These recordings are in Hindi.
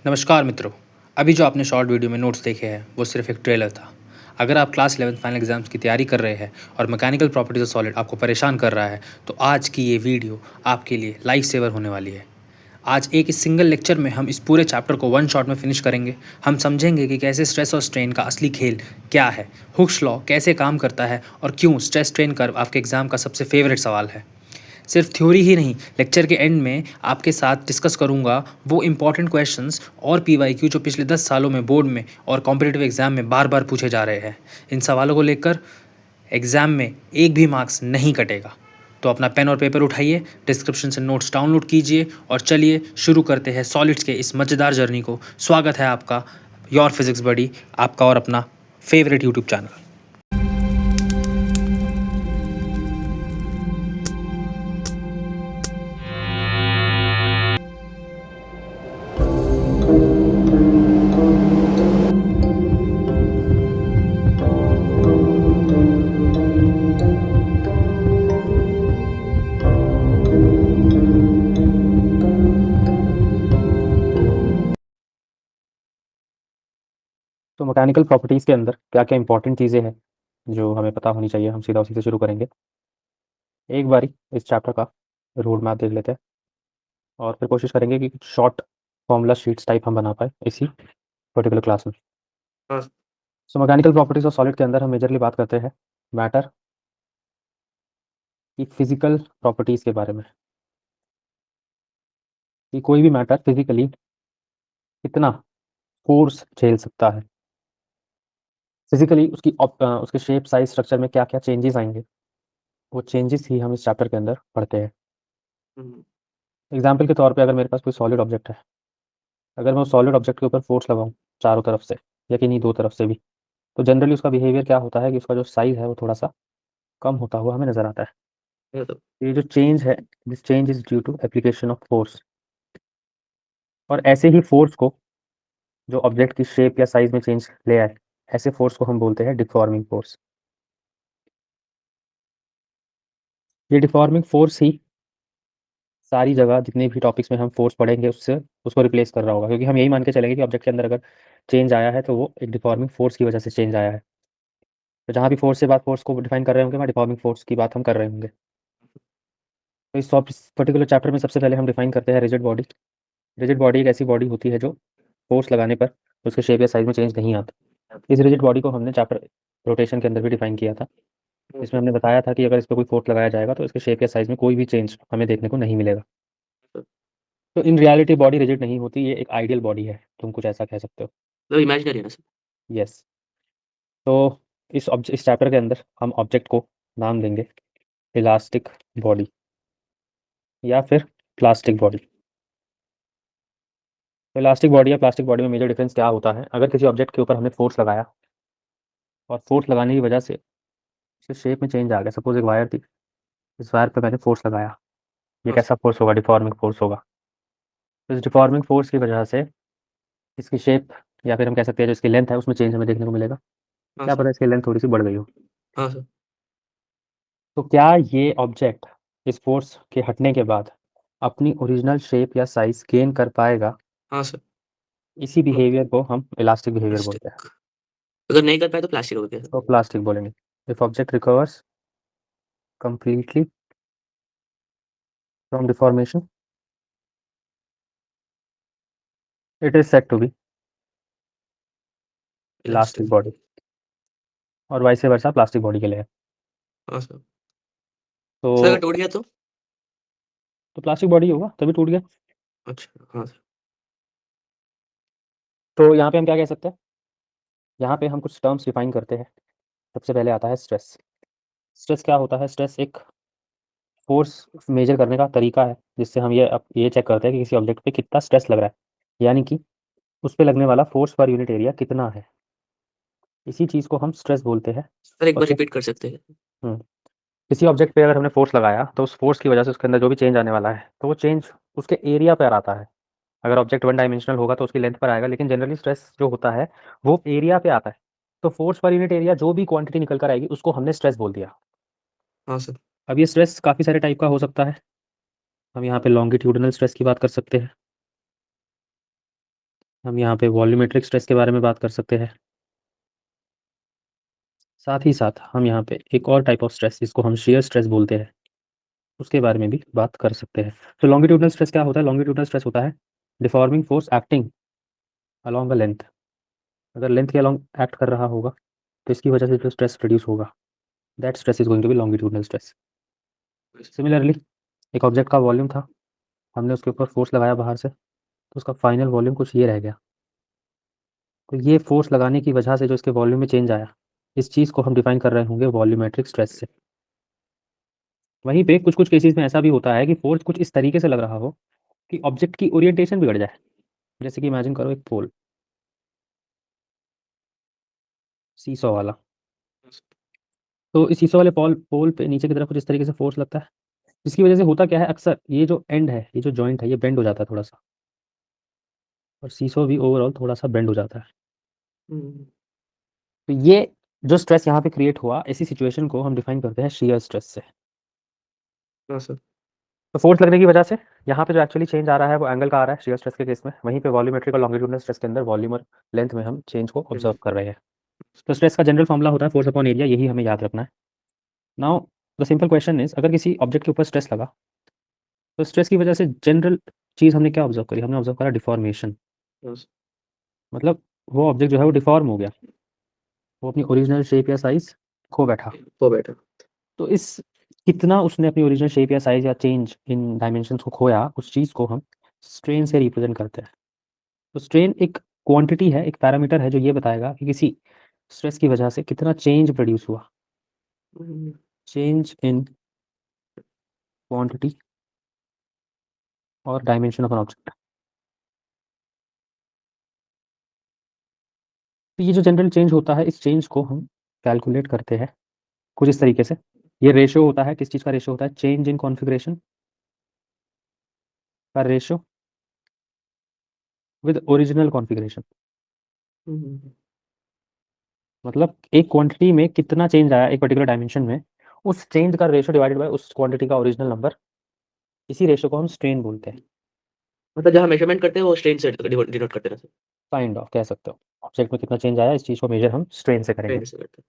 नमस्कार मित्रों। अभी जो आपने शॉर्ट वीडियो में नोट्स देखे हैं वो सिर्फ एक ट्रेलर था। अगर आप क्लास 11 फाइनल एग्जाम्स की तैयारी कर रहे हैं और मैकेनिकल प्रॉपर्टीज ऑफ सॉलिड आपको परेशान कर रहा है तो आज की ये वीडियो आपके लिए लाइफ सेवर होने वाली है। आज एक इस सिंगल लेक्चर में हम इस पूरे चैप्टर को वन शॉट में फिनिश करेंगे। हम समझेंगे कि कैसे स्ट्रेस और स्ट्रेन का असली खेल क्या है, हुक्स लॉ कैसे काम करता है और क्यों स्ट्रेस स्ट्रेन कर्व आपके एग्जाम का सबसे फेवरेट सवाल है। सिर्फ थ्योरी ही नहीं, लेक्चर के एंड में आपके साथ डिस्कस करूंगा वो इंपॉर्टेंट क्वेश्चंस और पीवाईक्यू जो पिछले 10 सालों में बोर्ड में और कॉम्पिटिटिव एग्जाम में बार बार पूछे जा रहे हैं। इन सवालों को लेकर एग्जाम में एक भी मार्क्स नहीं कटेगा। तो अपना पेन और पेपर उठाइए, डिस्क्रिप्शन से नोट्स डाउनलोड कीजिए और चलिए शुरू करते हैं सॉलिड्स के इस मज़ेदार जर्नी को। स्वागत है आपका योर फिजिक्स बडी, आपका और अपना फेवरेट यूट्यूब चैनल। तो मैकेनिकल प्रॉपर्टीज़ के अंदर क्या क्या इंपॉर्टेंट चीज़ें हैं जो हमें पता होनी चाहिए, हम सीधा उसी से शुरू करेंगे। एक बारी इस चैप्टर का रोड मैप देख लेते हैं और फिर कोशिश करेंगे कि कुछ शॉर्ट फॉर्मूला शीट्स टाइप हम बना पाए इसी पर्टिकुलर क्लास में। हाँ। So mechanical properties of solid के अंदर हम मेजरली बात करते हैं मैटर की फिजिकल प्रॉपर्टीज़ के बारे में, कि कोई भी मैटर फिजिकली कितना फोर्स झेल सकता है, फिजिकली उसके शेप साइज स्ट्रक्चर में क्या क्या चेंजेस आएंगे, वो चेंजेस ही हम इस चैप्टर के अंदर पढ़ते हैं। एग्जाम्पल के तौर पे अगर मेरे पास कोई सॉलिड ऑब्जेक्ट है, अगर मैं उस सॉलिड ऑब्जेक्ट के ऊपर फोर्स लगाऊं चारों तरफ से या किन्हीं दो तरफ से भी, तो जनरली उसका बिहेवियर क्या होता है कि उसका जो साइज़ है वो थोड़ा सा कम होता हुआ हमें नज़र आता है। ये तो ये जो चेंज है, this change is due to application of force. और ऐसे ही फोर्स को जो ऑब्जेक्ट की शेप या साइज में चेंज ले आए, ऐसे फोर्स को हम बोलते हैं डिफॉर्मिंग फोर्स। ये डिफॉर्मिंग फोर्स ही सारी जगह जितने भी टॉपिक्स में हम फोर्स पढ़ेंगे उससे उसको रिप्लेस कर रहा होगा, क्योंकि हम यही मान के चलेंगे कि ऑब्जेक्ट के अंदर अगर चेंज आया है तो वो एक डिफॉर्मिंग फोर्स की वजह से चेंज आया है। तो जहाँ भी फोर्स से बात फोर्स को डिफाइन कर रहे होंगे, वहाँ डिफॉर्मिंग फोर्स की बात हम कर रहे होंगे। तो इस पर्टिकुलर चैप्टर में सबसे पहले हम डिफाइन करते हैं रिजिड बॉडी। रिजिड बॉडी एक ऐसी बॉडी होती है जो फोर्स लगाने पर उसके शेप या साइज में चेंज नहीं आता। इस रिजिड बॉडी को हमने चैप्टर रोटेशन के अंदर भी डिफाइन किया था। इसमें हमने बताया था कि अगर इस पर कोई फोर्स लगाया जाएगा तो इसके शेप या साइज में कोई भी चेंज हमें देखने को नहीं मिलेगा। तो इन रियलिटी बॉडी रिजिड नहीं होती, ये एक आइडियल बॉडी है, तुम कुछ ऐसा कह सकते हो। मतलब इमेजिनरी है ना सर? यस। तो इस चैप्टर के अंदर हम ऑब्जेक्ट को नाम देंगे इलास्टिक बॉडी या फिर प्लास्टिक बॉडी। तो इलास्टिक बॉडी या प्लास्टिक बॉडी में मेजर डिफरेंस क्या होता है, अगर किसी ऑब्जेक्ट के ऊपर हमने फोर्स लगाया और फोर्स लगाने की वजह से उसके शेप में चेंज आ गया, सपोज एक वायर थी, इस वायर पे मैंने फोर्स लगाया, ये हाँ सर। कैसा फोर्स होगा, डिफॉर्मिंग फोर्स होगा। तो इस डिफॉर्मिंग फोर्स की वजह से इसकी शेप या फिर हम कह सकते हैं जो इसकी लेंथ है उसमें चेंज हमें देखने को मिलेगा। हाँ क्या सर। पता इसकी लेंथ थोड़ी सी बढ़ गई हो। हाँ सर। तो क्या ये ऑब्जेक्ट इस फोर्स के हटने के बाद अपनी ओरिजिनल शेप या साइज गेन कर पाएगा? हाँ सर। इसी बिहेवियर को हम इलास्टिक बिहेवियर बोलते हैं। प्लास्टिक। अगर नहीं कर पाए तो प्लास्टिक हो गया सर। तो प्लास्टिक बोलेंगे। If object recovers completely from deformation it is said to be elastic plastic. Body. और वाइस वर्सा प्लास्टिक बॉडी के लिए है। हाँ सर। तो सर अगर टूट गया तो? प्लास्टिक बॉडी होगा तभी टूट गया। अच्छा हाँ सर। तो यहाँ पे हम क्या कह सकते हैं, यहाँ पे हम कुछ टर्म्स डिफाइन करते हैं। सबसे पहले आता है स्ट्रेस। स्ट्रेस क्या होता है? स्ट्रेस एक फोर्स मेजर करने का तरीका है जिससे हम ये चेक करते हैं कि किसी ऑब्जेक्ट पे कितना स्ट्रेस लग रहा है, यानी कि उस पे लगने वाला फोर्स पर यूनिट एरिया कितना है। इसी चीज़ को हम स्ट्रेस बोलते हैं। सर एक और बार फिर रिपीट कर सकते हैं? किसी ऑब्जेक्ट पे अगर हमने फोर्स लगाया तो उस फोर्स की वजह से उसके अंदर जो भी चेंज आने वाला है तो वो चेंज उसके एरिया पर आता है। अगर ऑब्जेक्ट वन डायमेंशनल होगा तो उसकी लेंथ पर आएगा, लेकिन जनरली स्ट्रेस जो होता है वो एरिया पे आता है। तो फोर्स पर यूनिट एरिया जो भी क्वांटिटी निकल कर आएगी उसको हमने स्ट्रेस बोल दिया। हाँ सर। अब ये स्ट्रेस काफ़ी सारे टाइप का हो सकता है। हम यहाँ पे लॉन्गिट्यूडिनल स्ट्रेस की बात कर सकते हैं, हम यहाँ पे वॉल्यूमेट्रिक स्ट्रेस के बारे में बात कर सकते हैं। साथ ही साथ हम यहाँ पे एक और टाइप ऑफ स्ट्रेस जिसको हम शियर स्ट्रेस बोलते हैं उसके बारे में भी बात कर सकते हैं। तो लॉन्गिट्यूडनल स्ट्रेस क्या होता है? लॉन्गिट्यूडनल स्ट्रेस होता है deforming force acting along a length. अगर लेंथ के अलॉन्ग एक्ट कर रहा होगा तो इसकी वजह से जो स्ट्रेस प्रोड्यूस होगा that stress is going to be longitudinal stress. Similarly एक ऑब्जेक्ट का वॉल्यूम था, हमने उसके ऊपर फोर्स लगाया बाहर से, तो उसका फाइनल वॉल्यूम कुछ ये रह गया। तो ये फोर्स लगाने की वजह से जो इसके वॉल्यूम में चेंज आया, इस चीज़ को हम डिफाइन कर रहे होंगे वॉल्यूमेट्रिक स्ट्रेस से। वहीं पे कुछ कुछ केसेस में ऐसा भी होता है कि फोर्स कुछ इस तरीके से लग रहा हो कि ऑब्जेक्ट की ओरिएंटेशन बिगड़ जाए। जैसे कि इमेजिन करो एक पोल, सीसॉ वाला। तो इस सीसॉ वाले पोल पोल पे नीचे की तरफ कुछ इस तरीके से फोर्स लगता है, जिसकी वजह से होता क्या है, अक्सर ये जो एंड है, ये जो जॉइंट है, ये बेंड हो जाता है थोड़ा सा, और सीसॉ भी ओवरऑल थोड़ा सा बेंड हो जाता है। हम्म, तो ये जो स्ट्रेस यहाँ पे क्रिएट हुआ, ऐसी सिचुएशन को हम डिफाइन करते हैं शियर स्ट्रेस से। हाँ सर। तो फोर्स लगने की वजह से यहाँ पे जो एक्चुअली चेंज आ रहा है वो एंगल का आ रहा है शियर स्ट्रेस के केस में। वहीं पे वॉल्यूमेट्रिक और लॉन्गिट्यूडनल स्ट्रेस के अंदर वॉल्यूम और लेंथ में हम चेंज को ऑब्जर्व कर रहे हैं। तो स्ट्रेस का जनरल फॉर्मूला होता है फोर्स अपॉन एरिया, यही हमें याद रखना है। Now the simple question is, अगर किसी ऑब्जेक्ट के ऊपर स्ट्रेस लगा तो स्ट्रेस की वजह से जनरल चीज़ हमने क्या ऑब्जर्व करी? हमने ऑब्जर्व करा डिफॉर्मेशन। हाँ सर। मतलब वो ऑब्जेक्ट जो है वो डिफॉर्म हो गया, वो अपनी ओरिजिनल शेप या साइज खो बैठा। वो बैठा। तो इस कितना उसने अपनी ओरिजिनल शेप या साइज या चेंज इन डायमेंशंस को खोया, उस चीज़ को हम स्ट्रेन से रिप्रेजेंट करते हैं। तो स्ट्रेन एक क्वांटिटी है, एक पैरामीटर है जो ये बताएगा कि किसी स्ट्रेस की वजह से कितना चेंज प्रोड्यूस हुआ। हम्म, चेंज इन क्वांटिटी और डायमेंशन ऑफ एन ऑब्जेक्ट। तो ये जो जनरल चेंज होता है, इस चेंज को हम कैलकुलेट करते हैं कुछ इस तरीके से। ये रेशियो होता है, किस चीज़ का रेशियो होता है? चेंज इन कॉन्फ़िगरेशन का रेशियो विद ओरिजिनल कॉन्फ़िगरेशन। हम्म, मतलब एक क्वांटिटी में कितना चेंज आया एक पर्टिकुलर डायमेंशन में, उस चेंज का रेशियो डिवाइडेड बाय उस क्वांटिटी का ओरिजिनल नंबर, इसी रेशियो को हम स्ट्रेन बोलते हैं। मतलब जहाँ मेजरमेंट करते हैं वो स्ट्रेन से डिनोट करते हैं सर। काइंड ऑफ कह सकते हो, ऑब्जेक्ट में कितना चेंज आया, इस चीज़ को मेजर हम स्ट्रेन से करेंगे। स्ट्रेन से करते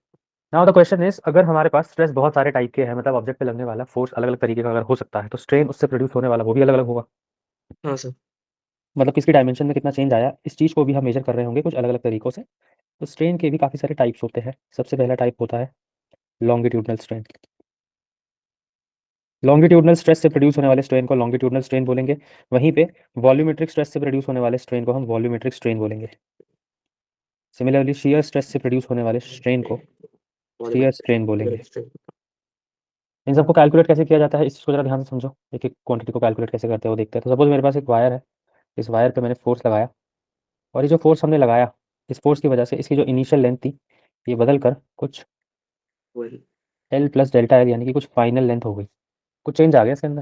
नाउ द क्वेश्चन इज, अगर हमारे पास स्ट्रेस बहुत सारे टाइप के हैं, मतलब ऑब्जेक्ट पे लगने वाला फोर्स अलग अलग तरीके का अगर हो सकता है, तो स्ट्रेन उससे प्रोड्यूस होने वाला वो भी अलग अलग होगा। हैं। हाँ सर। मतलब किसकी डायमेंशन में कितना चेंज आया, इस चीज़ को भी हम मेजर कर रहे होंगे कुछ अलग अलग तरीकों से। तो स्ट्रेन के भी काफ़ी सारे टाइप्स होते हैं। सबसे पहला टाइप होता है लॉन्गिट्यूडनल स्ट्रेन। लॉन्गिट्यूडनल स्ट्रेस से प्रोड्यूस होने वाले स्ट्रेन को लॉन्गिट्यूडनल स्ट्रेन बोलेंगे। वहीं पे वॉल्यूमेट्रिक स्ट्रेस से प्रोड्यूस होने वाले स्ट्रेन को हम वॉल्यूमेट्रिक स्ट्रेन बोलेंगे। सिमिलरली शियर स्ट्रेस से प्रोड्यूस होने वाले स्ट्रेन को शियर स्ट्रेन बोलेंगे। स्ट्रेन। इन सबको कैलकुलेट कैसे किया जाता है, इस चीज़ को जरा ध्यान से समझो। एक एक क्वांटिटी को कैलकुलेट कैसे करते हैं वो देखते हैं। तो सपोज मेरे पास एक वायर है, इस वायर पे मैंने फोर्स लगाया, और ये जो फोर्स हमने लगाया, इस फोर्स की वजह से इसकी जो इनिशियल लेंथ थी, ये बदल कर कुछ वही। एल प्लस डेल्टा एल यानी कि कुछ फाइनल लेंथ हो गई, कुछ चेंज आ गया इसके अंदर।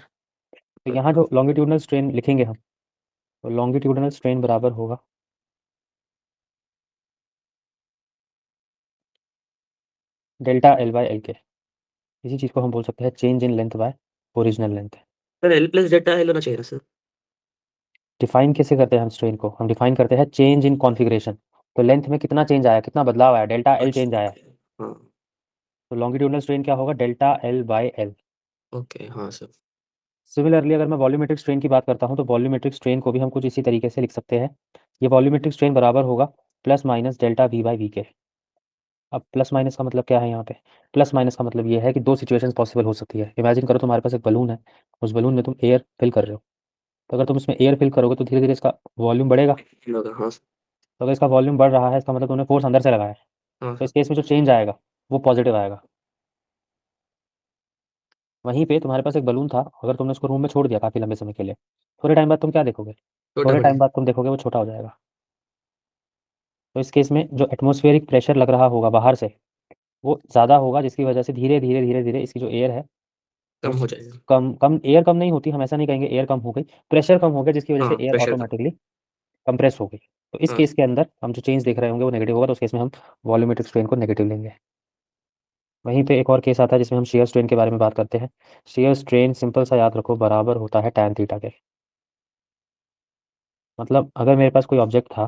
तो यहाँ जो लॉन्गिट्यूडनल स्ट्रेन लिखेंगे हम, तो लॉन्गिट्यूडनल स्ट्रेन बराबर होगा डेल्टा एल बाय एल के। इसी चीज़ को हम बोल सकते हैं change in length bye original length. Sir L plus delta L होना चाहिए ना सर। डिफाइन कैसे करते हैं हम स्ट्रेन को? हम डिफाइन करते हैं चेंज इन कॉन्फ़िगरेशन। तो लेंथ में कितना चेंज आया, कितना बदलाव आया, डेल्टा एल अच्छा चेंज आया। ओके। हाँ। तो लॉन्गिट्यूडनल स्ट्रेन क्या होगा? Delta L by L. Okay हाँ सर। सिमिलरली अगर मैं वॉल्यूमेट्रिक स्ट्रेन की बात करता हूँ, तो वॉल्यूमेट्रिक स्ट्रेन को भी हम कुछ इसी तरीके से लिख सकते हैं। ये वॉल्यूमेट्रिक स्ट्रेन बराबर होगा plus minus delta V by V के। अब प्लस माइनस का मतलब क्या है यहाँ पे? प्लस माइनस का मतलब ये है कि दो सिचुएशंस पॉसिबल हो सकती है। इमेजिन करो तुम्हारे पास एक बलून है, उस बलून में तुम एयर फिल कर रहे हो। तो अगर तुम इसमें एयर फिल करोगे तो धीरे धीरे इसका वॉल्यूम बढ़ेगा। होगा हाँ सर। तो अगर इसका वॉल्यूम बढ़ रहा है, इसका मतलब तुमने फोर्स अंदर से लगाया है। हाँ तो सर। इस केस में जो चेंज आएगा वो पॉजिटिव आएगा। वहीं पे तुम्हारे पास एक बलून था, अगर तुमने उसको रूम में छोड़ दिया काफ़ी लंबे समय के लिए, थोड़े टाइम बाद तुम क्या देखोगे? छोटा थोड़े टाइम बढ़िया। बाद तुम देखोगे वो छोटा हो जाएगा। तो इस केस में जो एटमॉस्फेरिक प्रेशर लग रहा होगा बाहर से, वो ज़्यादा होगा, जिसकी वजह से धीरे धीरे धीरे धीरे इसकी जो एयर है वो कम हो जाएगा। कम कम एयर कम नहीं होती, हम ऐसा नहीं कहेंगे एयर कम हो गई, प्रेशर कम हो गया, जिसकी वजह हाँ से एयर प्रेशर कम। ऑटोमेटिकली कंप्रेस हो गई। तो इस हाँ केस सर। के अंदर हम जो चेंज देख रहे होंगे वो नेगेटिव होगा, तो उस केस में हम वॉल्यूमेट्रिक स्ट्रेन को नेगेटिव लेंगे। वहीं पे एक और केस आता है जिसमें हम शेयर स्ट्रेन के बारे में बात करते हैं। शेयर स्ट्रेन सिंपल सा याद रखो, बराबर होता है टैन थीटा के। मतलब अगर मेरे पास कोई ऑब्जेक्ट था,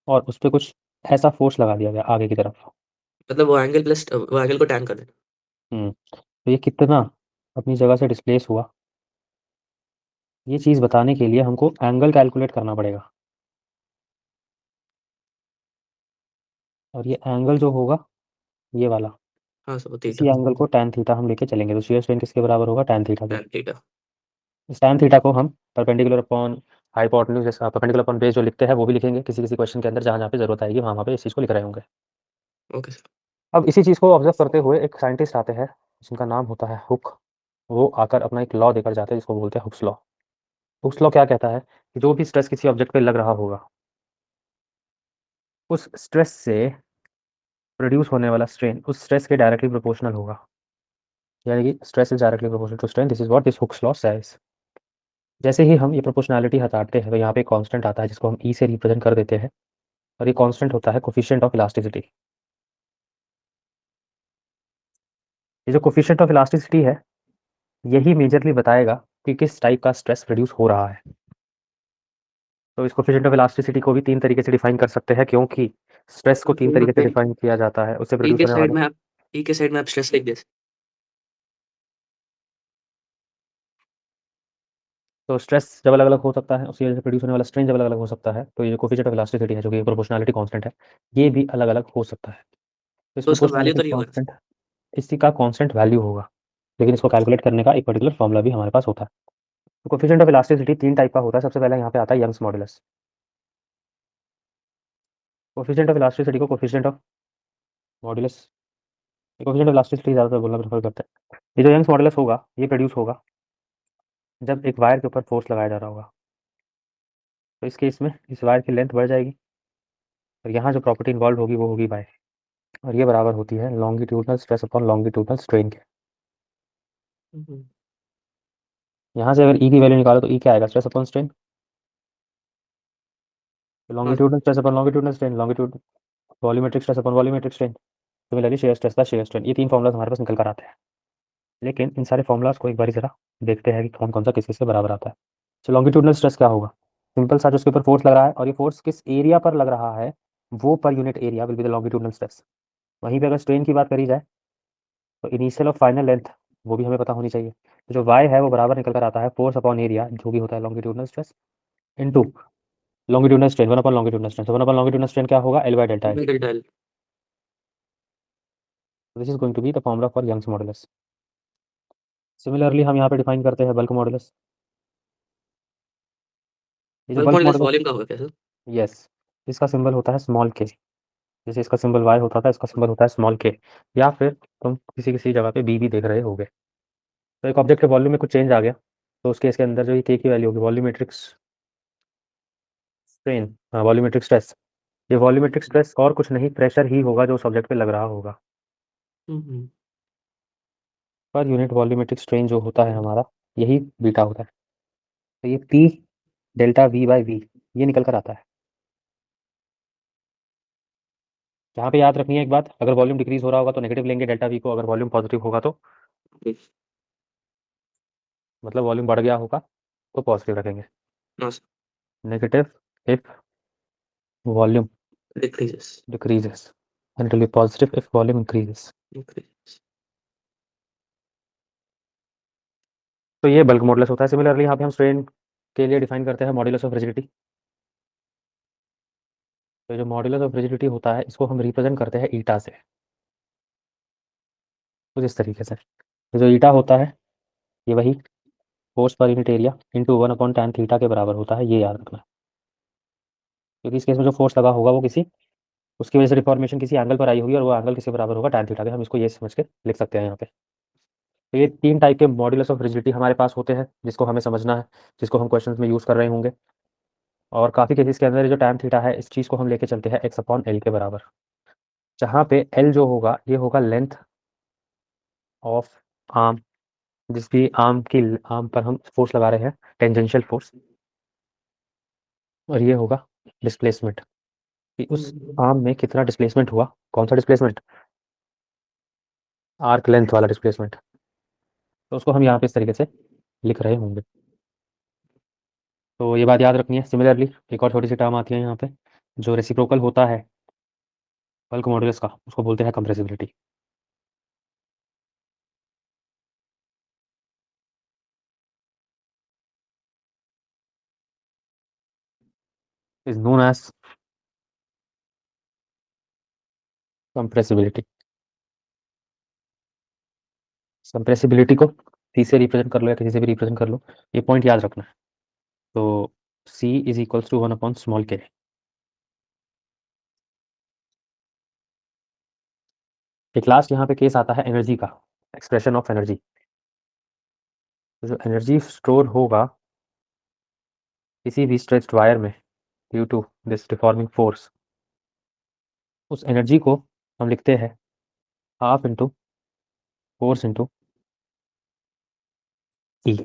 और उस पे कुछ ऐसा फोर्स लगा दिया गया आगे की तरफ। मतलब वो एंगल प्लस वो एंगल को टैन कर देना। तो ये कितना अपनी जगह से डिस्प्लेस हुआ, ये चीज़ बताने के लिए हमको एंगल कैलकुलेट करना पड़ेगा। और ये एंगल जो होगा ये वाला, हाँ सर, इसी थीटा। एंगल को टैन थीटा हम लेके चलेंगे। तो शियर स्ट्रेन किसके बराबर होगा, टैन थीटा के। Tan theta. इस टैन थीटा को हम परपेंडिकुलर अपॉन हाइपोटेन्यूज, जैसा परपेंडिकुलर अपॉन बेस जो लिखते हैं वो भी लिखेंगे किसी किसी क्वेश्चन के अंदर, जहाँ जहाँ पे जरूरत आएगी वहाँ वहाँ पे इस चीज़ को लिख रहे होंगे। Okay sir. अब इसी चीज़ को ऑब्जर्व करते हुए एक साइंटिस्ट आते हैं जिनका नाम होता है हुक। वो आकर अपना एक लॉ देकर जाते हैं जिसको बोलते हैं हुक्स लॉ। हुक्स लॉ क्या कहता है कि जो भी स्ट्रेस किसी ऑब्जेक्ट पे लग रहा होगा, उस स्ट्रेस से प्रोड्यूस होने वाला स्ट्रेन उस स्ट्रेस के डायरेक्टली प्रोपोर्शनल होगा। यानी कि stress is directly proportional to strain, this is what this Hooke's law says. जैसे ही हम ये प्रोपोर्शनैलिटी हटाते हैं तो यहाँ पे कांस्टेंट आता है जिसको हम ई से रिप्रेजेंट कर देते हैं, और ये कांस्टेंट होता है कोफिशिएंट ऑफ इलास्टिसिटी। ये जो कोफिशिएंट ऑफ इलास्टिसिटी है यही मेजरली बताएगा कि किस टाइप का स्ट्रेस प्रोड्यूस हो रहा है। तो इस कोफिशिएंट ऑफ इलास्टिसिटी को भी तीन तरीके से डिफाइन कर सकते हैं, क्योंकि स्ट्रेस को तीन तरीके से डिफाइन किया जाता है, उससे ई प्रोड्यूस के होने साइड वाला। में आप ई के साइड में आप स्ट्रेस लिख दे। तो स्ट्रेस जब अलग अलग हो सकता है, उसकी वजह से प्रोड्यूस होने वाला स्ट्रेन जब अलग अलग हो सकता है, तो ये जो कोफिशिएंट ऑफ इलास्टिसिटी है जो कि प्रोपोर्शनैलिटी कांस्टेंट है, ये भी अलग अलग हो सकता है। तो इस तो उसका वैल्यू प्रोपोर्शनैलिटी तो नहीं होगा ना सर? कांस्टेंट, इसी का कांस्टेंट वैल्यू होगा, लेकिन इसको कैलकुलेट करने का एक पर्टिकुलर फॉर्मूला भी हमारे पास होता है। तो कोफिशिएंट ऑफ इलास्टिसिटी तीन टाइप का होता है। सबसे पहले यहाँ पे आता है Young's modulus. Coefficient of elasticity को coefficient of modulus, coefficient of elasticity ज़्यादातर बोलना प्रेफर करते हैं। ये जो यंग्स मॉडुलस होगा ये प्रोड्यूस होगा जब एक वायर के ऊपर फोर्स लगाया जा रहा होगा। तो इस केस में इस वायर की लेंथ बढ़ जाएगी, और यहाँ जो प्रॉपर्टी इन्वॉल्व होगी वो होगी बाय, और ये बराबर होती है longitudinal stress upon longitudinal strain के। यहाँ से अगर ई की वैल्यू निकालो तो ई क्या आएगा, स्ट्रेस अपॉन स्ट्रेन। हाँ sir. Longitudinal stress upon longitudinal strain, longitude volumetric stress upon volumetric strain. Similarly shear stress का शेयर स्ट्रेन। ये तीन फॉर्मुलाज हमारे पास निकल कर आते हैं। लेकिन इन सारे फॉर्मुलाज को एक बार जरा देखते हैं कि कौन कौन सा किस किस से बराबर आता है। तो लॉन्गिट्यूडनल स्ट्रेस क्या होगा, सिंपल सा, जो उसके ऊपर फोर्स लग रहा है और ये फोर्स किस एरिया पर लग रहा है वो per unit area will be the longitudinal stress. वहीं पे अगर स्ट्रेन की बात करी जाए तो इनिशियल और फाइनल लेंथ वो भी हमें पता होनी चाहिए। तो जो वाई है वो बराबर निकल कर आता है फोर्स अपॉन एरिया जो भी होता है longitudinal stress into longitudinal strain, one upon longitudinal strain. One upon longitudinal strain क्या होगा, L by delta L. Delta L. This is going to be the formula for Young's modulus. Similarly हम यहाँ पे डिफाइन करते हैं बल्क मॉडुलस। ये जो bulk bulk modulus modulus, volume का होगा क्या सर? यस, इसका सिंबल होता है स्मॉल के। जैसे इसका सिंबल वाई होता था, इसका सिंबल होता है स्मॉल के, या फिर तुम किसी किसी जगह पे बी भी देख रहे होगे। तो एक ऑब्जेक्ट के वॉल्यूम में कुछ चेंज आ गया तो उसके इसके अंदर जो ये के की वैल्यू होगी, वॉल्यूमेट्रिक स्ट्रेन, वॉल्यूमेट्रिक स्ट्रेस, ये वॉल्यूमेट्रिक स्ट्रेस और कुछ नहीं प्रेशर ही होगा जो उस ऑब्जेक्ट पे लग रहा होगा। पर यूनिट वॉल्यूमेट्रिक स्ट्रेन जो होता है हमारा, यही बीटा होता है। तो ये P delta V by V ये निकल कर आता है। यहाँ पे याद रखनी है एक बात, अगर वॉल्यूम डिक्रीज हो रहा होगा तो नेगेटिव लेंगे डेल्टा वी को, अगर वॉल्यूम पॉजिटिव होगा तो मतलब वॉल्यूम बढ़ गया होगा तो पॉजिटिव रखेंगे। हाँ sir. Negative if volume decreases. decreases and it will be positive if volume increases। तो ये बल्क मॉडुलस होता है। सिमिलरली यहाँ पे हम स्ट्रेन के लिए डिफाइन करते हैं मॉडुलस ऑफ रिजिडिटी। तो जो मॉडुलस ऑफ रिजिडिटी होता है इसको हम रिप्रेजेंट करते हैं ईटा से, कुछ इस तरीके से। तो जो ईटा होता है ये वही force per unit area into one upon tan theta के बराबर होता है, ये याद रखना है। क्योंकि इस केस में जो फोर्स लगा होगा वो किसी, उसकी वजह से डिफॉर्मेशन किसी एंगल पर आई होगी और वो एंगल किसी बराबर होगा टैन थीटा के। हम इसको ये समझ के लिख सकते हैं यहाँ पे। तो ये तीन टाइप के मॉडुलस ऑफ रिजिडिटी हमारे पास होते हैं जिसको हमें समझना है, जिसको हम क्वेश्चन में यूज़ कर रहे होंगे। और काफ़ी केसेस के अंदर ये जो टैन थीटा है इस चीज़ को हम लेके चलते हैं एक्स अपॉन एल के बराबर, जहाँ पे एल जो होगा ये होगा लेंथ ऑफ आर्म, जिस भी आर्म पर हम फोर्स लगा रहे हैं, टेंजेंशियल फोर्स, और ये होगा डिस्प्लेसमेंट, कि उस आर्म में कितना डिस्प्लेसमेंट हुआ। कौन सा डिस्प्लेसमेंट, आर्क लेंथ वाला डिस्प्लेसमेंट। तो उसको हम यहाँ पे इस तरीके से लिख रहे होंगे। तो ये बात याद रखनी है। सिमिलरली एक और छोटी सी टर्म आती है यहाँ पे, जो रेसिप्रोकल होता है बल्क मॉडुलस का, उसको बोलते हैं compressibility. Is known as compressibility. Compressibility को सी से रिप्रेजेंट कर लो या किसी से भी रिप्रेजेंट कर लो, ये पॉइंट याद रखना है। तो C is equals to 1/k। एक लास्ट यहाँ पे केस आता है एनर्जी का, एक्सप्रेशन ऑफ एनर्जी। तो जो एनर्जी स्टोर होगा किसी भी स्ट्रेच्ड वायर में due to this deforming force, उस एनर्जी को हम लिखते हैं half into force into E.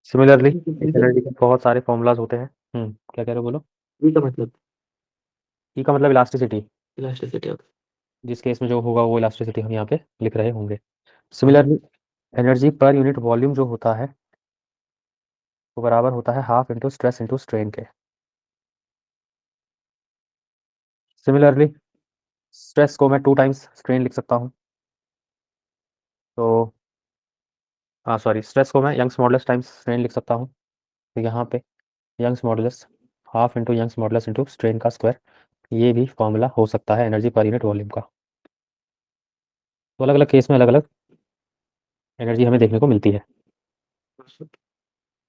Similarly इस एनर्जी के बहुत सारे फॉर्मूलाज होते हैं। क्या कह रहे हो, बोलो। ई का मतलब ई का मतलब इलास्टिसिटी, इलास्टिसिटी। जिस केस में जो होगा वो इलास्टिसिटी हम यहाँ पे लिख रहे होंगे। Similarly energy per unit volume जो होता है वो बराबर होता है half into stress into strain के। सिमिलरली स्ट्रेस को मैं 2 टाइम्स स्ट्रेन लिख सकता हूँ। तो सॉरी, स्ट्रेस को मैं यंग्स मॉडुलस टाइम्स स्ट्रेन लिख सकता हूँ। तो यहाँ पे Young's modulus half into Young's modulus into strain का स्क्वायर, ये भी फॉर्मूला हो सकता है एनर्जी पर यूनिट वॉल्यूम का। तो अलग अलग केस में अलग अलग एनर्जी हमें देखने को मिलती है।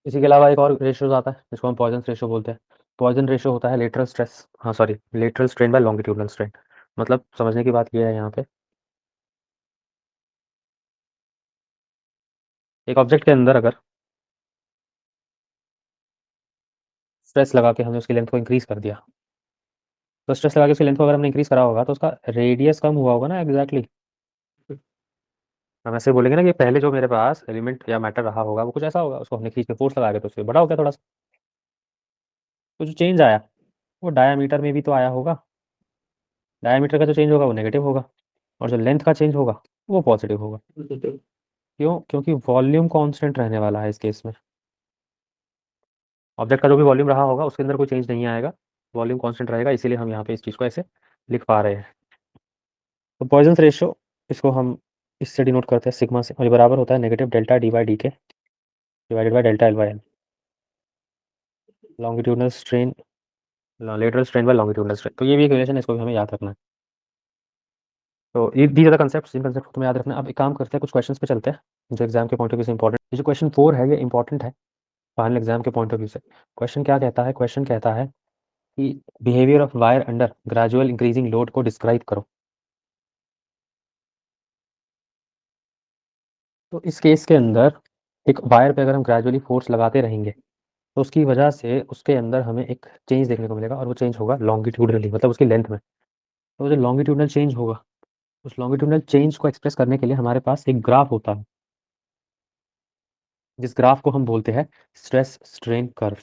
इसी के अलावा एक और रेशियोज आता है जिसको हम पॉइजन रेशियो बोलते हैं। पॉइजन रेशियो होता है lateral stress, sorry, lateral strain by longitudinal strain. मतलब समझने की बात यह है, यहाँ पे एक ऑब्जेक्ट के अंदर अगर स्ट्रेस लगा के हमने उसकी लेंथ को इंक्रीज कर दिया, तो स्ट्रेस लगा के उसकी लेंथ को अगर हमने इंक्रीज करा होगा तो उसका रेडियस कम हुआ होगा ना, एग्जैक्टली। हम ऐसे बोलेंगे ना कि पहले जो मेरे पास एलिमेंट या मैटर रहा होगा वो कुछ ऐसा होगा, उसको हमने खींच के फोर्स लगा के तो उससे बड़ा हो गया थोड़ा सा। तो जो चेंज आया वो डायामीटर में भी तो आया होगा। डायामीटर का जो चेंज होगा वो नेगेटिव होगा, और जो लेंथ का चेंज होगा वो पॉजिटिव होगा। क्यों? क्योंकि वॉल्यूम कांस्टेंट रहने वाला है इस केस में। ऑब्जेक्ट का जो भी वॉल्यूम रहा होगा उसके अंदर कोई चेंज नहीं आएगा, वॉल्यूम कांस्टेंट रहेगा, इसीलिए हम यहाँ पे इस चीज़ को ऐसे लिख पा रहे हैं। तो पॉइजन रेशियो, इसको हम इससे डिनोट करते हैं सिग्मा से, और ये बराबर होता है negative delta D by D के divided by delta L by L. Longitudinal strain, lateral strain by longitudinal strain. तो ये भी एक रिलेशन है, इसको भी हमें याद रखना है। तो ये दीज आर द कंसेप्ट्स, इन कंसेप्ट को तुम्हें याद रखना है। अब एक काम करते हैं, कुछ क्वेश्चंस पे चलते हैं जो एग्जाम के पॉइंट ऑफ व्यू से इंपॉर्टेंट। ये जो क्वेश्चन 4 है ये इंपॉर्टेंट है फाइनल एग्जाम के पॉइंट ऑफ व्यू से। क्वेश्चन क्या कहता है? क्वेश्चन कहता है कि behaviour of wire under gradual increasing load को डिस्क्राइब करो। तो इस केस के अंदर एक वायर पे अगर हम ग्रेजुअली फोर्स लगाते रहेंगे तो उसकी वजह से उसके अंदर हमें एक चेंज देखने को मिलेगा, और वो चेंज होगा लॉन्गिट्यूडनली, मतलब उसकी लेंथ में। तो जो लॉन्गिट्यूडनल चेंज होगा, उस लॉन्गिट्यूडनल चेंज को एक्सप्रेस करने के लिए हमारे पास एक ग्राफ होता है, जिस ग्राफ को हम बोलते हैं स्ट्रेस स्ट्रेन कर्व।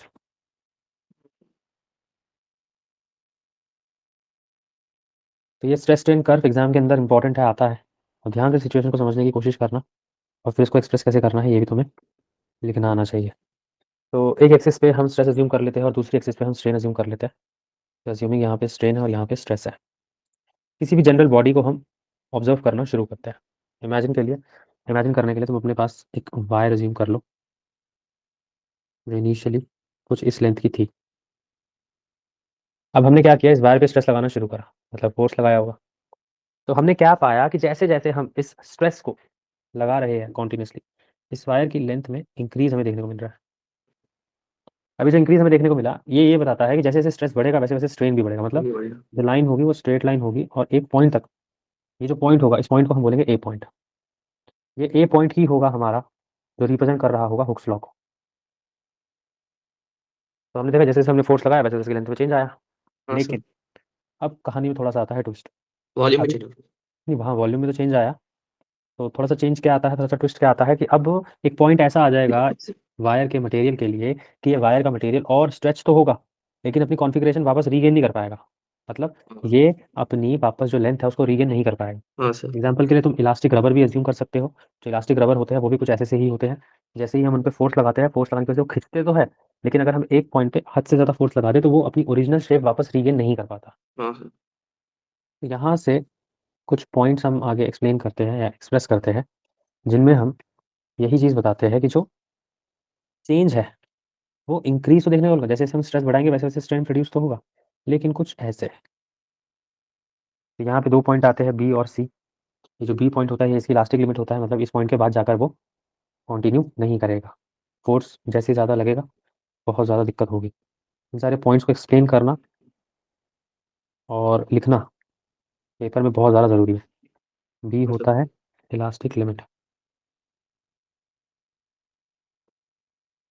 तो ये स्ट्रेस स्ट्रेन कर्व एग्जाम के अंदर इंपॉर्टेंट है, आता है। और ध्यान से सिचुएशन को समझने की कोशिश करना, और फिर इसको एक्सप्रेस कैसे करना है ये भी तुम्हें लिखना आना चाहिए। तो एक एक्सिस पे हम स्ट्रेस अज्यूम कर लेते हैं और दूसरी एक्सिस पे हम स्ट्रेन अज्यूम कर लेते हैं। तो अज्यूमिंग यहाँ पे स्ट्रेन है और यहाँ पे स्ट्रेस है। किसी भी जनरल बॉडी को हम ऑब्जर्व करना शुरू करते हैं। इमेजिन करने के लिए तुम अपने पास एक वायर अज्यूम कर लो जो इनिशियली कुछ इस लेंथ की थी। अब हमने क्या किया, इस वायर पे स्ट्रेस लगाना शुरू करा, मतलब फोर्स लगाया होगा। तो हमने क्या पाया कि जैसे जैसे हम इस स्ट्रेस को लगा रहे हैं कॉन्टिन्यूसली, इस वायर की लेंथ में इंक्रीज हमें देखने को मिल रहा है। अभी जो इंक्रीज हमें देखने को मिला ये बताता है कि जैसे जैसे स्ट्रेस बढ़ेगा वैसे वैसे स्ट्रेन भी बढ़ेगा। मतलब जो लाइन होगी वो स्ट्रेट लाइन होगी, और एक पॉइंट तक, ये जो पॉइंट होगा इस पॉइंट को हम बोलेंगे ए पॉइंट। ये ए पॉइंट ही होगा हमारा जो रिप्रेजेंट कर रहा होगा हुक्स लॉ को। तो हमने देखा जैसे जैसे हमने फोर्स लगाया वैसे वैसे लेंथ में चेंज आया। लेकिन अब कहानी में थोड़ा सा आता है ट्विस्ट। वॉल्यूम में अभी चेंज नहीं, वहाँ वॉल्यूम में तो चेंज आया, तो थोड़ा सा चेंज क्या आता है, थोड़ा सा ट्विस्ट क्या आता है कि अब एक पॉइंट ऐसा आ जाएगा वायर के मटेरियल के लिए कि ये वायर का मटेरियल और स्ट्रेच तो होगा लेकिन अपनी कॉन्फ़िगरेशन वापस रीगेन नहीं कर पाएगा। मतलब ये अपनी वापस जो लेंथ है उसको रीगेन नहीं कर पाएगा। हाँ सर। एग्जाम्पल के लिए तुम इलास्टिक रबर भी एज्यूम कर सकते हो। जो इलास्टिक रबर होते हैं वो भी कुछ ऐसे से ही होते हैं। जैसे ही हम उन पे फोर्स लगाते हैं, फोर्स लगाने की वजह से वो खिंचते तो है लेकिन अगर हम एक पॉइंट पे हद से ज़्यादा फोर्स लगा दें तो वो अपनी ओरिजिनल शेप वापस रीगेन नहीं कर पाता। हाँ सर। तो यहाँ से कुछ पॉइंट्स हम आगे एक्सप्लेन करते हैं या एक्सप्रेस करते हैं, जिनमें हम यही चीज़ बताते हैं कि जो चेंज है वो इंक्रीज तो देखने को होगा, जैसे जैसे हम स्ट्रेस बढ़ाएंगे वैसे वैसे स्ट्रेन प्रोड्यूस तो होगा, लेकिन कुछ ऐसे। तो यहाँ पे 2 पॉइंट आते हैं बी और सी। ये जो बी पॉइंट होता है ये इसकी इलास्टिक लिमिट होता है, मतलब इस पॉइंट के बाद जाकर वो कंटिन्यू नहीं करेगा। फोर्स जैसे ज़्यादा लगेगा बहुत ज़्यादा दिक्कत होगी। इन सारे पॉइंट्स को एक्सप्लेन करना और लिखना पेपर में बहुत ज़्यादा ज़रूरी है। बी हाँ सर। होता है इलास्टिक लिमिट।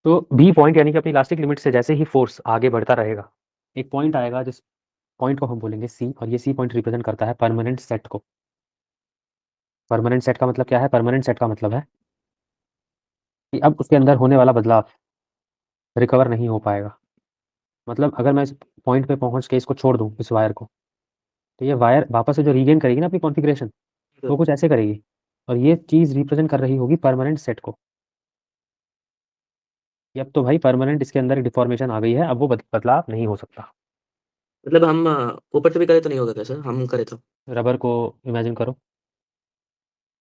तो बी पॉइंट यानी कि अपनी इलास्टिक लिमिट से जैसे ही फोर्स आगे बढ़ता रहेगा, एक पॉइंट आएगा जिस पॉइंट को हम बोलेंगे सी, और ये सी पॉइंट रिप्रेजेंट करता है परमानेंट सेट को। परमानेंट सेट का मतलब क्या है? परमानेंट सेट का मतलब है कि अब उसके अंदर होने वाला बदलाव रिकवर नहीं हो पाएगा। मतलब अगर मैं इस पॉइंट पे पहुंच के इसको छोड़ दूं, इस वायर को, तो ये वायर वापस से जो रीगेन करेगी ना अपनी कॉन्फ़िगरेशन, सर। वो कुछ ऐसे करेगी, और ये चीज़ रिप्रेजेंट कर रही होगी परमानेंट सेट को कि अब तो भाई परमानेंट इसके अंदर डिफॉर्मेशन आ गई है, अब वो बदलाव नहीं हो सकता। मतलब हम ऊपर से भी करें तो नहीं होगा क्या सर, हम करें तो? रबर को इमेजिन करो,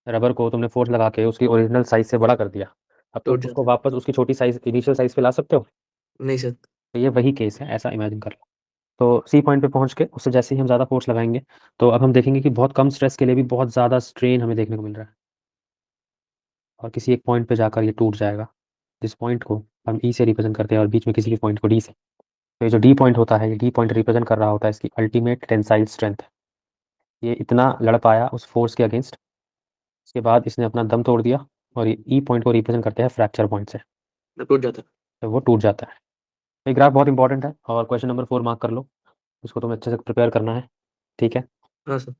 रबर को तुमने फोर्स लगा के उसकी ओरिजिनल साइज से बड़ा कर दिया, अब तुम टूट उसको जाता है। वापस उसकी छोटी साइज इनिशियल साइज पे ला सकते हो? नहीं सर। तो ये वही केस है, ऐसा इमेजिन कर लो। तो सी पॉइंट पे पहुंच के उससे जैसे ही हम ज़्यादा फोर्स लगाएंगे, तो अब हम देखेंगे कि बहुत कम स्ट्रेस के लिए भी बहुत ज़्यादा स्ट्रेन हमें देखने को मिल रहा है, और किसी एक पॉइंट पे जाकर ये टूट जाएगा, जिस पॉइंट को हम ई से रिप्रेजेंट करते हैं और बीच में किसी भी पॉइंट को डी से। तो ये जो डी पॉइंट होता है, ये डी पॉइंट रिप्रेजेंट कर रहा होता है इसकी अल्टीमेट टेंसाइल स्ट्रेंथ। ये इतना लड़ पाया उस फोर्स के अगेंस्ट, उसके बाद इसने अपना दम तोड़ दिया, और ये ई पॉइंट को रिप्रेजेंट करते हैं फ्रैक्चर पॉइंट से, मतलब टूट जाता है। तो वो टूट जाता है। ये ग्राफ बहुत इंपॉर्टेंट है, और क्वेश्चन नंबर 4 मार्क कर लो, उसको तुम्हें अच्छे से प्रिपेयर करना है, ठीक है? हाँ सर।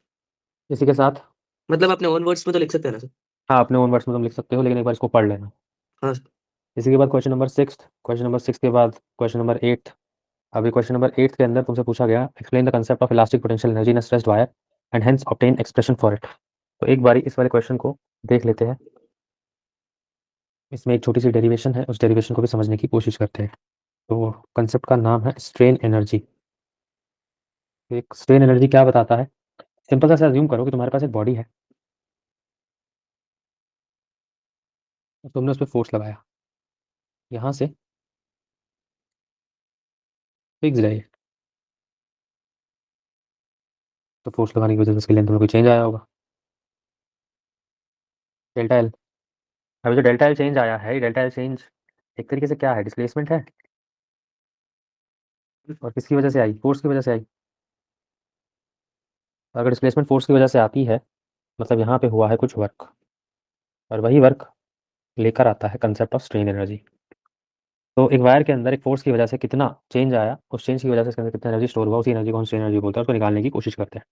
इसी के साथ, मतलब अपने ओन वर्ड्स में तो लिख सकते हैं ना सर? हाँ अपने ओन वर्ड्स में तुम लिख सकते हो, लेकिन एक बार इसको पढ़ लेना। हाँ सर। इसी के बाद क्वेश्चन नंबर 6 के बाद क्वेश्चन नंबर 8। अभी क्वेश्चन नंबर 8 के अंदर तुमसे पूछा गया explain the concept of elastic potential energy in a stressed wire and hence obtain expression for it. तो एक बारी इस वाले क्वेश्चन को देख लेते हैं। इसमें एक छोटी सी डेरिवेशन है, उस डेरिवेशन को भी समझने की कोशिश करते हैं। तो कंसेप्ट का नाम है स्ट्रेन एनर्जी। एक स्ट्रेन एनर्जी क्या बताता है? सिंपल सा अज्यूम करो कि तुम्हारे पास एक बॉडी है, और तुमने उस पर फोर्स लगाया, यहाँ से फिक्स है ये, तो फोर्स लगाने की वजह से उसकी लेंथ में कोई चेंज आया होगा, डेल्टा एल। अभी जो डेल्टा एल चेंज आया है, डेल्टा एल चेंज एक तरीके से क्या है? डिस्प्लेसमेंट है। और किसकी वजह से आई? फोर्स की वजह से आई। अगर डिस्प्लेसमेंट फोर्स की वजह से आती है, मतलब यहाँ पे हुआ है कुछ वर्क, और वही वर्क लेकर आता है कंसेप्ट ऑफ स्ट्रेन एनर्जी। तो एक वायर के अंदर एक फोर्स की वजह से कितना चेंज आया, उस चेंज की वजह से इसके अंदर कितना एनर्जी स्टोर हुआ, उसी एनर्जी को हम स्ट्रेन एनर्जी बोलते हैं, उसको निकालने की कोशिश करते हैं।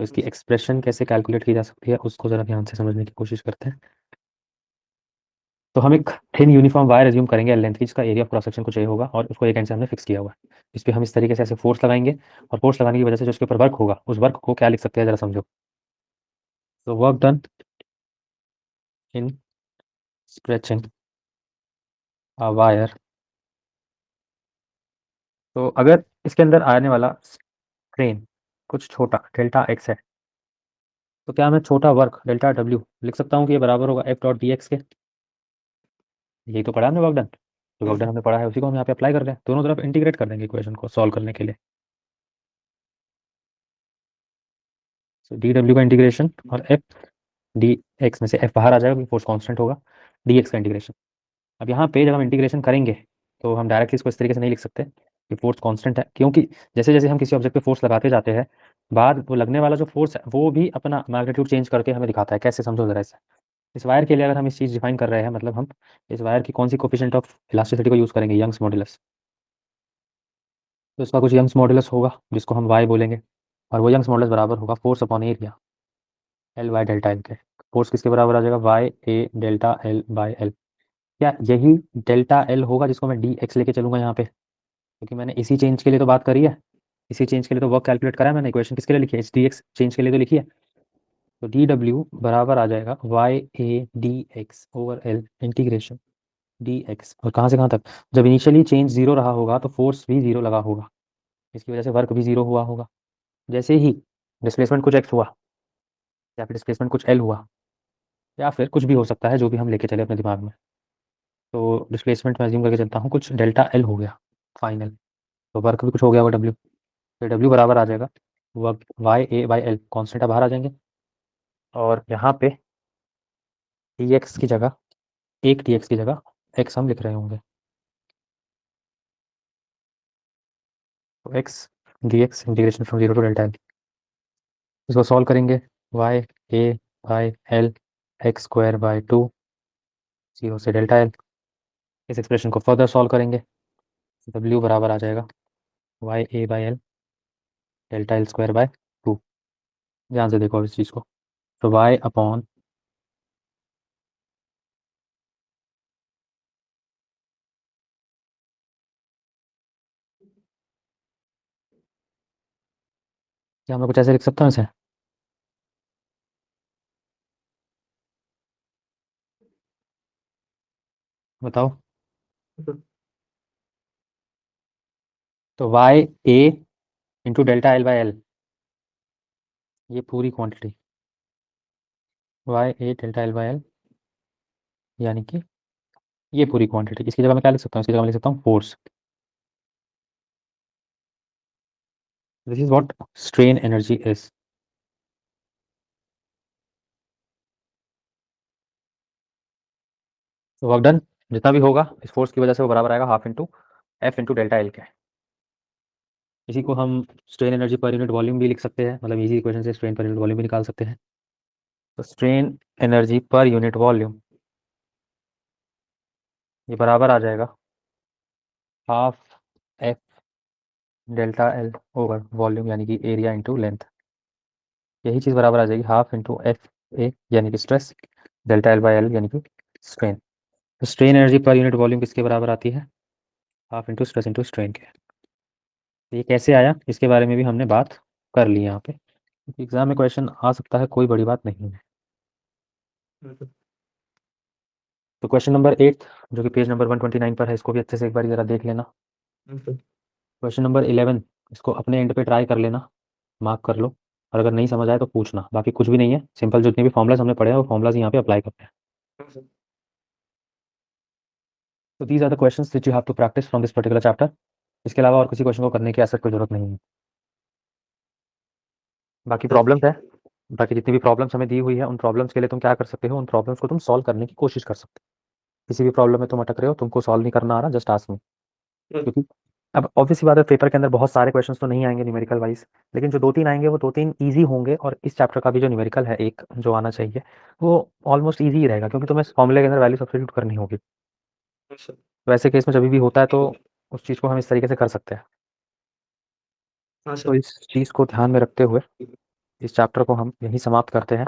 तो इसकी एक्सप्रेशन कैसे कैलकुलेट की जा सकती है उसको ज़रा ध्यान से समझने की कोशिश करते हैं। तो हम एक थिन यूनिफॉर्म वायर एज्यूम करेंगे लेंथ की, जिसका एरिया ऑफ क्रॉस सेक्शन कुछ ये होगा, और उसको एक एंड से हमने फिक्स किया हुआ है। इस पर हम इस तरीके से ऐसे फोर्स लगाएंगे, और फोर्स लगाने की वजह से जो उसके ऊपर वर्क होगा, उस वर्क को क्या लिख सकते हैं जरा समझो। तो work done in stretching a wire. तो अगर इसके अंदर आने वाला स्ट्रेन कुछ छोटा डेल्टा एक्स है, तो क्या मैं छोटा वर्क डेल्टा डब्ल्यू लिख सकता हूँ कि ये बराबर होगा एफ डॉट डी एक्स के? यही तो पढ़ा हमने वर्क डन। तो हाँ वर्क डन सर। हमने पढ़ा है, उसी को हम यहाँ पे अप्लाई कर रहे हैं, दोनों तरफ इंटीग्रेट कर देंगे इक्वेशन को सॉल्व करने के लिए। सो डी डब्ल्यू का इंटीग्रेशन और एफ डी एक्स में से एफ बाहर आ जाएगा क्योंकि फोर्स कांस्टेंट होगा, डी एक्स का इंटीग्रेशन। अब यहाँ पे जब हम इंटीग्रेशन करेंगे, तो हम डायरेक्टली इसको इस तरीके से नहीं लिख सकते कि फोर्स कांस्टेंट है, क्योंकि जैसे जैसे हम किसी ऑब्जेक्ट पे फोर्स लगाते जाते हैं, बाद वो लगने वाला जो फोर्स है वो भी अपना मैग्नीट्यूड चेंज करके हमें दिखाता है। कैसे? समझो जरा इसे। इस वायर के लिए अगर हम इस चीज़ डिफाइन कर रहे हैं, मतलब हम इस वायर की कौन सी कोफिशिएंट ऑफ इलास्टिसिटी को यूज़ करेंगे? Young's modulus. तो इसका कुछ यंग्स मॉडुलस होगा जिसको हम वाई बोलेंगे, और वो यंग्स मॉडुलस बराबर होगा force upon area L Y delta L के। फोर्स किसके बराबर आ जाएगा? Y A delta L by L. क्या यही डेल्टा एल होगा जिसको मैं डी एक्स लेके चलूंगा यहाँ पे? क्योंकि मैंने इसी चेंज के लिए तो बात करी है, इसी चेंज के लिए तो वर्क कैलकुलेट करा है मैंने, इक्वेशन किसके लिए लिखी है? इस डी एक्स चेंज के लिए तो लिखी है। तो डी डब्ल्यू बराबर आ जाएगा Y A D X over L integration dx, और कहाँ से कहाँ तक? जब इनिशियली चेंज 0 रहा होगा तो फोर्स भी 0 लगा होगा, इसकी वजह से वर्क भी 0 हुआ होगा। जैसे ही डिस्प्लेसमेंट कुछ x हुआ या फिर डिस्प्लेसमेंट कुछ l हुआ या फिर कुछ भी हो सकता है जो भी हम लेके चले अपने दिमाग में, तो डिस्प्लेसमेंट में अज्यूम करके चलता हूँ कुछ डेल्टा l हो गया फाइनल, तो वर्क भी कुछ हो गया होगा w, तो w बराबर आ जाएगा work Y A by L, constant बाहर आ जाएंगे और यहाँ पे dx की जगह एक dx की जगह x हम लिख रहे होंगे, तो x dx integration from 0 to delta L, इसको सॉल्व करेंगे Y A by L X square by 2 0 से डेल्टा एल, इस एक्सप्रेशन को फर्दर सॉल्व करेंगे, w बराबर आ जाएगा Y A by L delta L square by 2, ध्यान से देखो इस चीज़ को, तो y अपॉन क्या मैं कुछ ऐसे लिख सकता हूँ इसे? बताओ। तो Y A into delta L by L, ये पूरी quantity Y A delta L by L, यानी कि ये पूरी क्वांटिटी, इसकी जगह मैं क्या लिख सकता हूँ? इसकी जगह मैं लिख सकता हूँ force, this is what strain energy is. तो वर्क डन जितना भी होगा इस फोर्स की वजह से वो बराबर आएगा half into F into delta L के। इसी को हम strain energy per unit volume भी लिख सकते हैं, मतलब इजी इक्वेशन से स्ट्रेन पर यूनिट वॉल्यूम भी निकाल सकते हैं। तो strain energy per unit volume ये बराबर आ जाएगा half F delta L over volume, यानी कि एरिया इंटू लेंथ, यही चीज़ बराबर आ जाएगी हाफ इंटू एफ ए यानी कि stress, delta L by L यानी कि स्ट्रेन। तो strain energy per unit volume किसके बराबर आती है? Half into stress into strain के। तो ये कैसे आया इसके बारे में भी हमने बात कर ली यहाँ पे, क्योंकि एग्जाम में क्वेश्चन आ सकता है, कोई बड़ी बात नहीं है। तो क्वेश्चन नंबर 8 जो कि पेज नंबर 129 पर है, इसको भी अच्छे से एक बार ज़रा देख लेना। क्वेश्चन नंबर 11 इसको अपने एंड पे ट्राई कर लेना, मार्क कर लो, और अगर नहीं समझ आए तो पूछना, बाकी कुछ भी नहीं है, सिंपल जितने भी फॉर्मुलाज हमने पढ़े हैं वो फॉर्मुलाज यहाँ पे अप्लाई करते हैं। तो these are the questions which you have to practise from this particular chapter, इसके अलावा और किसी क्वेश्चन को करने की ऐसा कोई जरूरत नहीं है। बाकी प्रॉब्लम्स है, बाकी जितनी भी प्रॉब्लम्स हमें दी हुई है उन प्रॉब्लम्स के लिए तुम क्या कर सकते हो, उन प्रॉब्लम्स को तुम सॉल्व करने की कोशिश कर सकते हो। किसी भी प्रॉब्लम में तुम अटक रहे हो, तुमको सॉल्व नहीं करना आ रहा, जस्ट आस्क मी, क्योंकि अब ऑब्वियसली बात है पेपर के अंदर बहुत सारे क्वेश्चंस तो नहीं आएंगे न्यूमेरिकल वाइज, लेकिन जो 2-3 आएंगे वो 2-3 इजी होंगे, और इस चैप्टर का भी जो न्यूमेरिकल है एक जो आना चाहिए वो ऑलमोस्ट इजी ही रहेगा, क्योंकि तुम्हें फॉर्मूले के अंदर वैल्यू सब्स्टिट्यूट करनी होगी। तो ऐसे केस में जब भी होता है तो उस चीज़ को हम इस तरीके से कर सकते हैं। तो इस चीज़ को ध्यान में रखते हुए इस चैप्टर को हम यहीं समाप्त करते हैं।